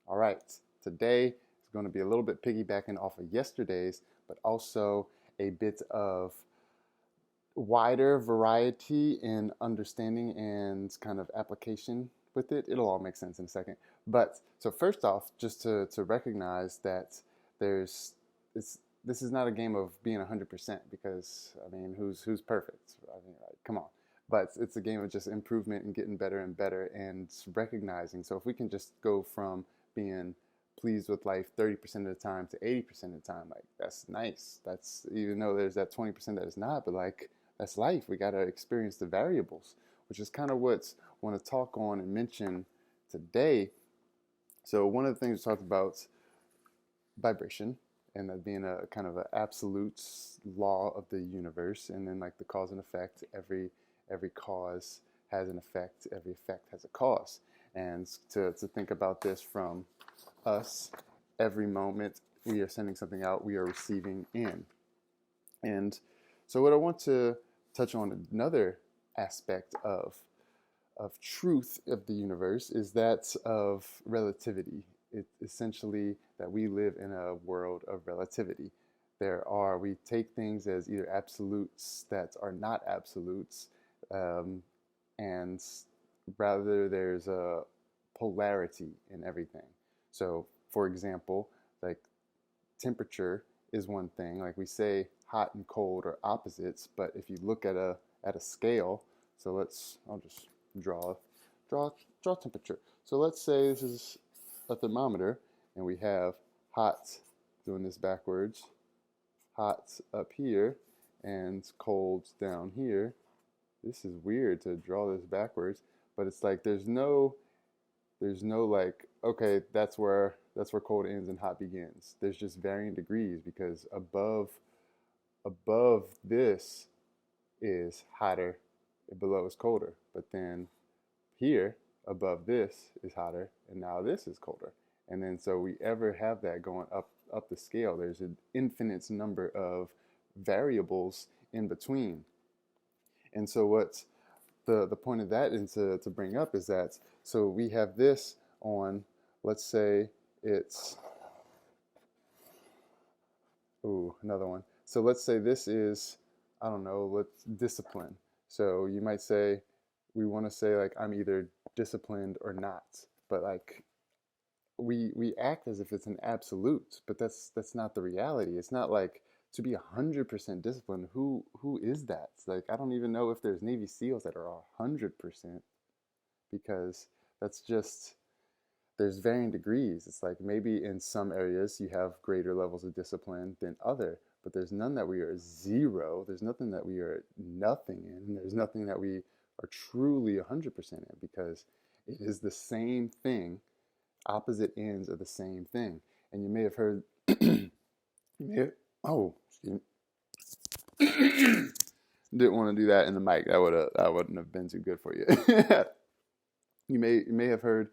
All right, today is going to be a little bit piggybacking off of yesterday's, but also a bit of wider variety in understanding and kind of application with it. It'll all make sense in a second. But so first off, just to recognize that there's this is not a game of being 100% because I mean who's perfect? I mean like come on. But it's a game of just improvement and getting better and better and recognizing. So if we can just go from being pleased with life 30% of the time to 80% of the time, like that's nice. That's even though there's that 20% that is not, but like that's life. We got to experience the variables, which is kind of what I want to talk on and mention today. So one of the things we talked about vibration and that being a kind of an absolute law of the universe, and then like the cause and effect. Every cause has an effect. Every effect has a cause. And to think about this from us, every moment we are sending something out, we are receiving in. And so what I want to touch on another aspect of truth of the universe is that of relativity. It's essentially that we live in a world of relativity. We take things as either absolutes that are not absolutes, and rather there's a polarity in everything. So, for example, like temperature is one thing. Like we say, hot and cold are opposites, but if you look at a scale, so I'll just draw draw temperature. So let's say this is a thermometer, and we have hot, doing this backwards, hot up here, and cold down here. This is weird to draw this backwards, but it's like there's no like, okay, that's where cold ends and hot begins. There's just varying degrees because above this is hotter, below is colder. But then here above this is hotter, and now this is colder. And then so we ever have that going up the scale, there's an infinite number of variables in between. And so what's the point of that, and to bring up, is that so we have this on, let's say it's another one. So let's say this is, I don't know, let's discipline. So you might say we want to say like I'm either disciplined or not, but like we act as if it's an absolute, but that's not the reality. It's not like to be 100% disciplined. Who is that? It's like I don't even know if there's Navy SEALs that are 100%, because that's just there's varying degrees. It's like maybe in some areas you have greater levels of discipline than other, but there's none that we are zero. There's nothing that we are nothing in. There's nothing that we are truly 100% in, because it is the same thing. Opposite ends of the same thing. And you may have heard, you may have, oh, excuse me. Didn't want to do that in the mic. That wouldn't have been too good for you. You may have heard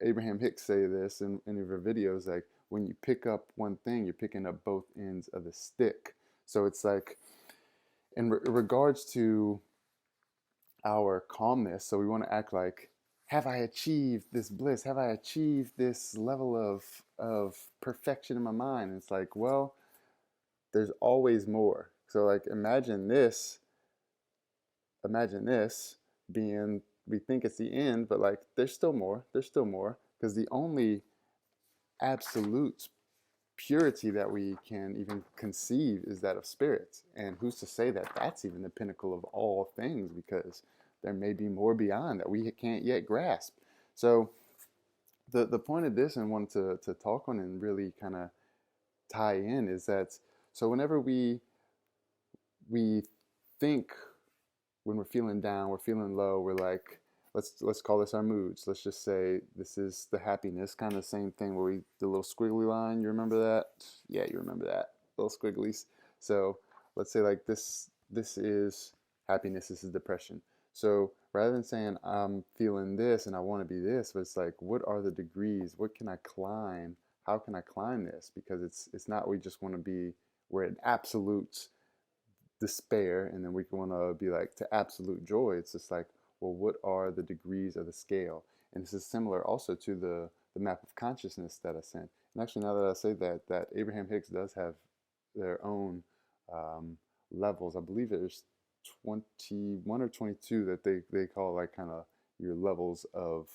Abraham Hicks say this in any of her videos, like when you pick up one thing, you're picking up both ends of the stick. So it's like in regards to our calmness, so we want to act like, have I achieved this bliss? Have I achieved this level of perfection in my mind? And it's like, well, there's always more. So like imagine this being, we think it's the end, but like there's still more. There's still more, because the only absolute purity that we can even conceive is that of spirit. And who's to say that that's even the pinnacle of all things, because there may be more beyond that we can't yet grasp. So the point of this, and wanting to talk on and really kind of tie in, is that so whenever we think, when we're feeling down, we're feeling low, we're like, let's call this our moods. Let's just say this is the happiness, kind of the same thing where the little squiggly line, you remember that? Yeah, you remember that, little squigglies. So let's say like this is happiness, this is depression. So rather than saying I'm feeling this and I want to be this, but it's like, what are the degrees? What can I climb? How can I climb this? Because it's not we just want to be, we're at absolute despair and then we want to be like to absolute joy. It's just like, well, what are the degrees of the scale? And this is similar also to the map of consciousness that I sent. And actually, now that I say that, that Abraham Hicks does have their own um, levels. I believe there's 21 or 22 that they call like kind of your levels of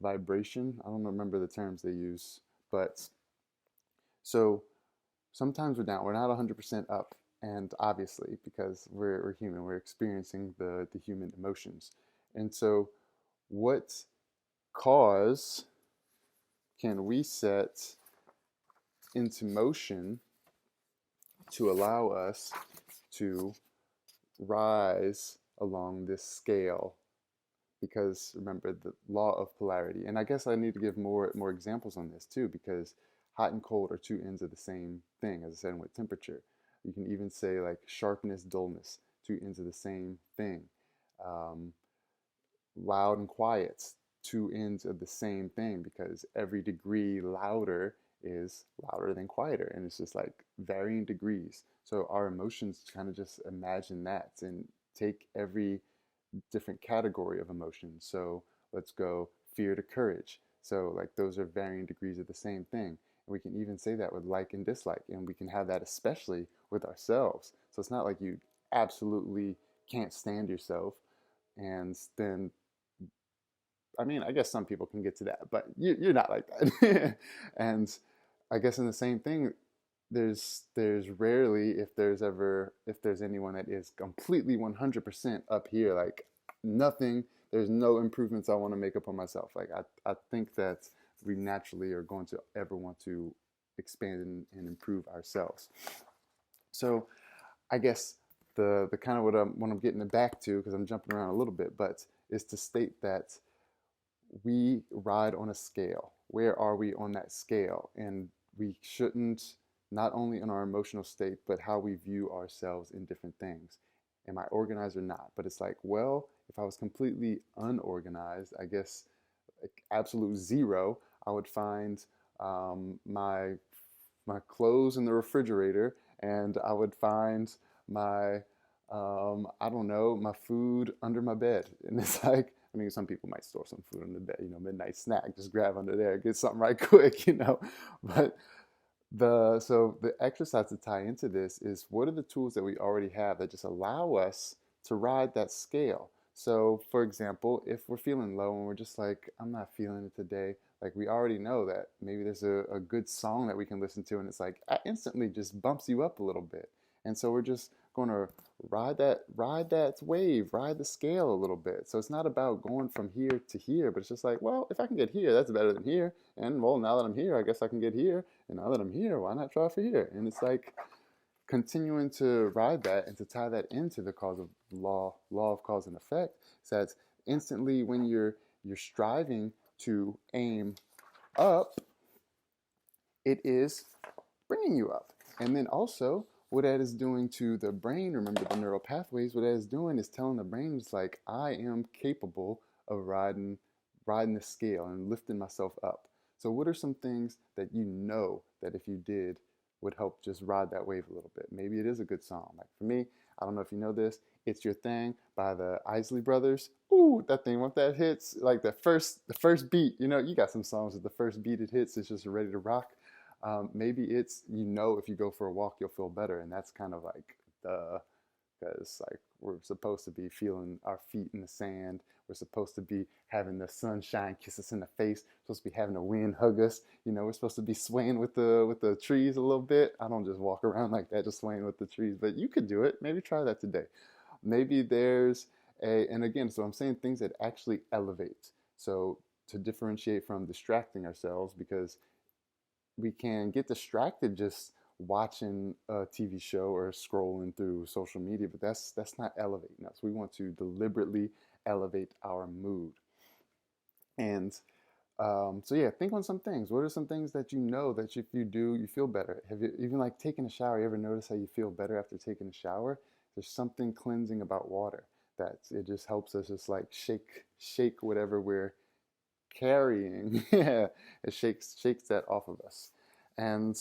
vibration. I don't remember the terms they use, but so sometimes we're down. We're not 100% up, and obviously because we're human, we're experiencing the human emotions. And so, what cause can we set into motion to allow us to rise along this scale? Because remember the law of polarity, and I guess I need to give more examples on this too, because hot and cold are two ends of the same thing, as I said with temperature. You can even say like sharpness, dullness, two ends of the same thing. um, Loud and quiet, two ends of the same thing, because every degree louder is louder than quieter, and it's just like varying degrees. So our emotions, kind of just imagine that and take every different category of emotion. So let's go fear to courage. So like those are varying degrees of the same thing. And we can even say that with like and dislike, and we can have that especially with ourselves. So it's not like you absolutely can't stand yourself, and then I mean, I guess some people can get to that, but you're not like that. And I guess in the same thing, there's rarely, if there's anyone that is completely 100% up here, like nothing, there's no improvements I want to make upon myself. Like I think that we naturally are going to ever want to expand and improve ourselves. So I guess the kind of what I'm getting back to, because I'm jumping around a little bit, but is to state that we ride on a scale. Where are we on that scale? And we shouldn't, not only in our emotional state, but how we view ourselves in different things. Am I organized or not? But it's like, well, if I was completely unorganized, I guess like absolute zero, I would find my clothes in the refrigerator, and I would find my I don't know, my food under my bed. And it's like, I mean, some people might store some food under the bed, midnight snack, just grab under there, get something right quick. But the exercise to tie into this is, what are the tools that we already have that just allow us to ride that scale? So, for example, if we're feeling low and we're just like, I'm not feeling it today, like we already know that maybe there's a good song that we can listen to, and it's like instantly just bumps you up a little bit. And so we're just going to ride that wave, ride the scale a little bit. So it's not about going from here to here, but it's just like, well, if I can get here, that's better than here. And well, now that I'm here, I guess I can get here. And now that I'm here, why not try for here? And it's like continuing to ride that and to tie that into the cause of law of cause and effect. So that's instantly when you're striving to aim up, it is bringing you up. And then also, what that is doing to the brain, remember the neural pathways, what that is doing is telling the brain, it's like, I am capable of riding the scale and lifting myself up. So what are some things that you know that if you did would help just ride that wave a little bit? Maybe it is a good song. Like for me, I don't know if you know this, It's Your Thing by the Isley Brothers. Ooh, that thing, once that hits, like the first beat, you got some songs that the first beat it hits, it's just ready to rock. Maybe it's, if you go for a walk, you'll feel better. And that's kind of like because like we're supposed to be feeling our feet in the sand. We're supposed to be having the sunshine kiss us in the face. We're supposed to be having the wind hug us. We're supposed to be swaying with the trees a little bit. I don't just walk around like that, just swaying with the trees, but you could do it. Maybe try that today. Maybe there's and again, so I'm saying things that actually elevate. So to differentiate from distracting ourselves, because we can get distracted just watching a TV show or scrolling through social media, but that's not elevating us. We want to deliberately elevate our mood. And so yeah, think on some things. What are some things that you know that if you do, you feel better? Have you even like taking a shower? You ever notice how you feel better after taking a shower? There's something cleansing about water that it just helps us just like shake whatever we're carrying. Yeah, it shakes that off of us. And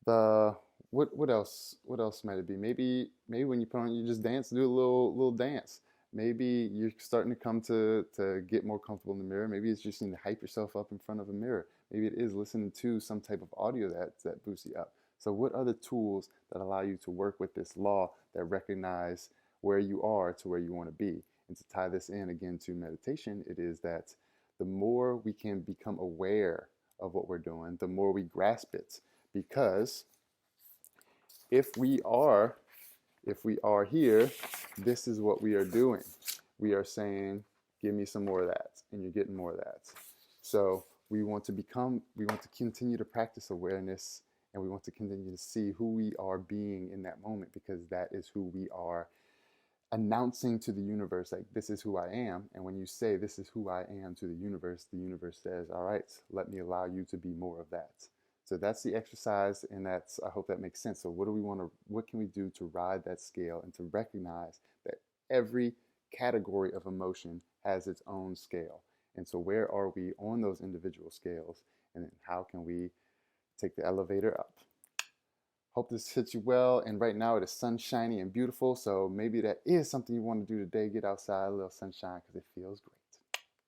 the what else might it be? Maybe when you put on, you just dance, do a little dance. Maybe you're starting to come to get more comfortable in the mirror. Maybe it's just need to hype yourself up in front of a mirror. Maybe it is listening to some type of audio that boosts you up. So what are the tools that allow you to work with this law that recognize where you are to where you want to be? And to tie this in again to meditation, it is that the more we can become aware of what we're doing, the more we grasp it. Because if we are here, this is what we are doing. We are saying, give me some more of that, and you're getting more of that. So we want to continue to practice awareness, and we want to continue to see who we are being in that moment, because that is who we are announcing to the universe, like, this is who I am. And when you say this is who I am to the universe says, all right, let me allow you to be more of that. So that's the exercise, and I hope that makes sense. So what can we do to ride that scale and to recognize that every category of emotion has its own scale? And so where are we on those individual scales? And then how can we take the elevator up? Hope this hits you well. And right now it is sunshiny and beautiful. So maybe that is something you want to do today. Get outside, a little sunshine, because it feels great.